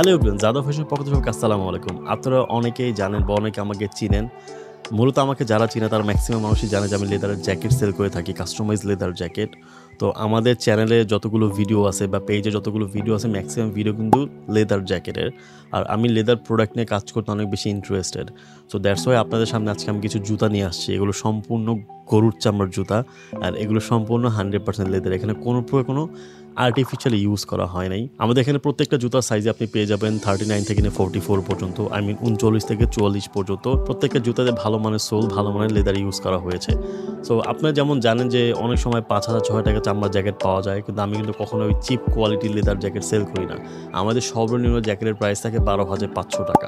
Hello everyone, Yadav ফ্যাশনের পক্ষ থেকে আসসালামু আলাইকুম। আপনারা অনেকেই জানেন বা অনেকে আমাকে চিনেন। মূলত আমাকে যারা চিনে তারা ম্যাক্সিমাম মানুষই জানে যে আমি লেদারের জ্যাকেট সেল করে থাকি, কাস্টমাইজ লেদার জ্যাকেট। তো আমাদের চ্যানেলে যতগুলো ভিডিও আছে বা পেজে যতগুলো ভিডিও আছে ম্যাক্সিমাম ভিডিও কিন্তু লেদার জ্যাকেটের। আর আমি লেদার প্রোডাক্ট নিয়ে কাজ করতে অনেক বেশি ইন্টারেস্টেড। সো দ্যাটস ওয়াই আপনাদের সামনে আজকে আমি কিছু জুতা নিয়ে আসছি। এগুলো সম্পূর্ণ গরুর চামড়ার জুতা, আর এগুলো সম্পূর্ণ 100% লেদার। এখানে কোনো আর্টিফিশিয়ালি ইউজ করা হয় নাই। আমাদের এখানে প্রত্যেকটা জুতার সাইজে আপনি পেয়ে যাবেন 39 থেকে 44 পর্যন্ত, 39 থেকে 44 পর্যন্ত। প্রত্যেকটা জুতাতে ভালো মানের সোল, ভালো মানের লেদার ইউজ করা হয়েছে। সো আপনারা যেমন জানেন যে অনেক সময় 5,000-6,000 টাকা চামড়ার জ্যাকেট পাওয়া যায়, কিন্তু আমি কিন্তু কখনো ওই চিপ কোয়ালিটির লেদার জ্যাকেট সেল করি না। আমাদের সর্বনিম্ন জ্যাকেটের প্রাইস থাকে 12,500 টাকা।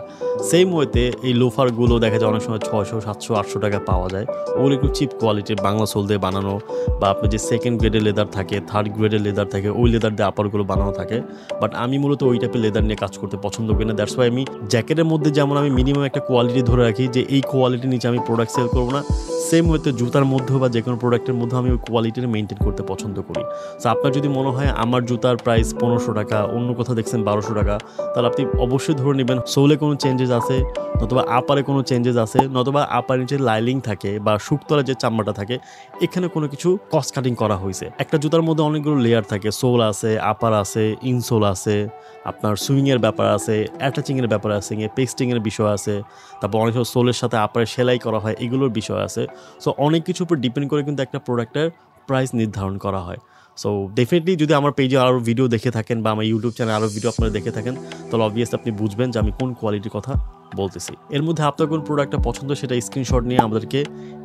সেম ওয়েতে এই লোফারগুলো দেখা যায় অনেক সময় 600, 700, 800 টাকা পাওয়া যায়। ওগুলো একটু চিপ কোয়ালিটির, বাংলা সোল দিয়ে বানানো, বা আপনার যে সেকেন্ড গ্রেডের লেদার থাকে, থার্ড গ্রেডের লেদার থাকে, ওই লেদার দিয়ে আপারগুলো বানানো থাকে। বাট আমি মূলত ওই টাইপের লেদার নিয়ে কাজ করতে পছন্দ করি না। দ্যাটস ওয়াই আমি জ্যাকেটের মধ্যে যেমন আমি মিনিমাম একটা কোয়ালিটি ধরে রাখি যে এই কোয়ালিটির নিচে আমি প্রোডাক্ট সেল করবো না, সেম ওয়েতে জুতার মধ্যেও বা যে কোনো প্রোডাক্টের মধ্যে আমি ওই কোয়ালিটিটা মেনটেন করতে পছন্দ করি। সো আপনার যদি মনে হয় আমার জুতার প্রাইস 1500 টাকা, অন্য কোথাও দেখছেন 1200 টাকা, তাহলে আপনি অবশ্যই ধরে নেবেন সোলে কোনো চেঞ্জেস আছে, নতুবা আপারে কোনো চেঞ্জেস আছে, নতুবা আপার নিচে লাইলিং থাকে বা শুকতলা যে চামড়াটা থাকে এখানে কোনো কিছু কস্ট কাটিং করা হয়েছে। একটা জুতার মধ্যে অনেকগুলো লেয়ার থাকে, সোল আছে, আপার আছে, ইনসোল আছে, আপনার সুইংয়ের ব্যাপার আছে, অ্যাটাচিংয়ের ব্যাপার আছে, পেস্টিংয়ের বিষয় আছে, তারপর অনেক সময় সোলের সাথে আপারে সেলাই করা হয়, এগুলোর বিষয় আছে। সো অনেক কিছুর উপর ডিপেন্ড করে কিন্তু একটা প্রোডাক্টের প্রাইস নির্ধারণ করা হয়। সো ডেফিনেটলি যদি আমার পেজে আরও ভিডিও দেখে থাকেন বা আমার ইউটিউব চ্যানেলে আরও ভিডিও আপনারা দেখে থাকেন, তাহলে অবভিয়াসলি আপনি বুঝবেন যে আমি কোন কোয়ালিটির কথা বলতেছি। এর মধ্যে আপনার কোন প্রোডাক্টটা পছন্দ সেটা স্ক্রিনশট নিয়ে আমাদেরকে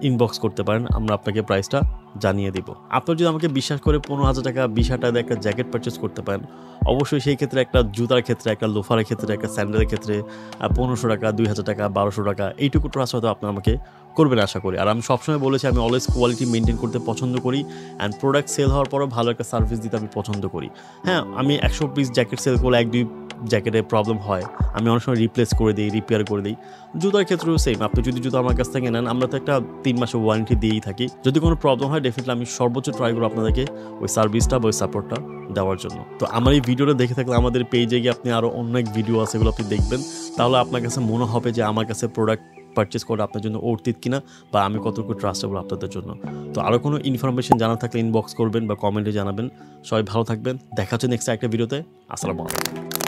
ইনবক্স করতে পারেন, আমরা আপনাকে প্রাইসটা জানিয়ে দিব। আপনার যদি আমাকে বিশ্বাস করে 15,000 টাকা 20,000 টাকা একটা জ্যাকেট পারচেস করতে পারেন, অবশ্যই সেই ক্ষেত্রে একটা জুতার ক্ষেত্রে, একটা লোফারের ক্ষেত্রে, একটা স্যান্ডেলের ক্ষেত্রে 1500 টাকা, 2,000 টাকা, 1,200 টাকা এইটুকু ট্রাস্ট হয়তো আপনার আমাকে করবেন আশা করি। আর আমি সবসময় বলেছি আমি অলওয়েজ কোয়ালিটি মেনটেন করতে পছন্দ করি, অ্যান্ড প্রোডাক্ট সেল হওয়ার পরও ভালো একটা সার্ভিস দিতে আমি পছন্দ করি। হ্যাঁ, আমি 100 পিস জ্যাকেট সেল করলে 1-2 জ্যাকেটের প্রবলেম হয়, আমি অনেক সময় রিপ্লেস করে দিই, রিপেয়ার করে দিই। জুতার ক্ষেত্রেও সেম, আপনি যদি জুতা আমার কাছ থেকে নেন, আমরা তো একটা 3 মাসের ওয়ারেন্টি দিয়েই থাকি। যদি কোনো প্রবলেম হয় ডেফিনেটলি আমি সর্বোচ্চ ট্রাই করবো আপনাদেরকে ওই সার্ভিসটা বা ওই সাপোর্টটা দেওয়ার জন্য। তো আমার এই ভিডিওটা দেখে থাকলে আমাদের পেজে গিয়ে আপনি আরও অনেক ভিডিও আছে, এগুলো আপনি দেখবেন। তাহলে আপনার কাছে মনে হবে যে আমার কাছে প্রোডাক্ট পারচেস করা আপনার জন্য অর্থিত কিনা, বা আমি কতটুকু ট্রাস্টেবল আপনাদের জন্য। তো আরও কোনো ইনফরমেশন জানা থাকলে ইনবক্স করবেন বা কমেন্টে জানাবেন। সবাই ভালো থাকবেন, দেখা হচ্ছে নেক্সট একটা ভিডিওতে। আসসালামু আলাইকুম।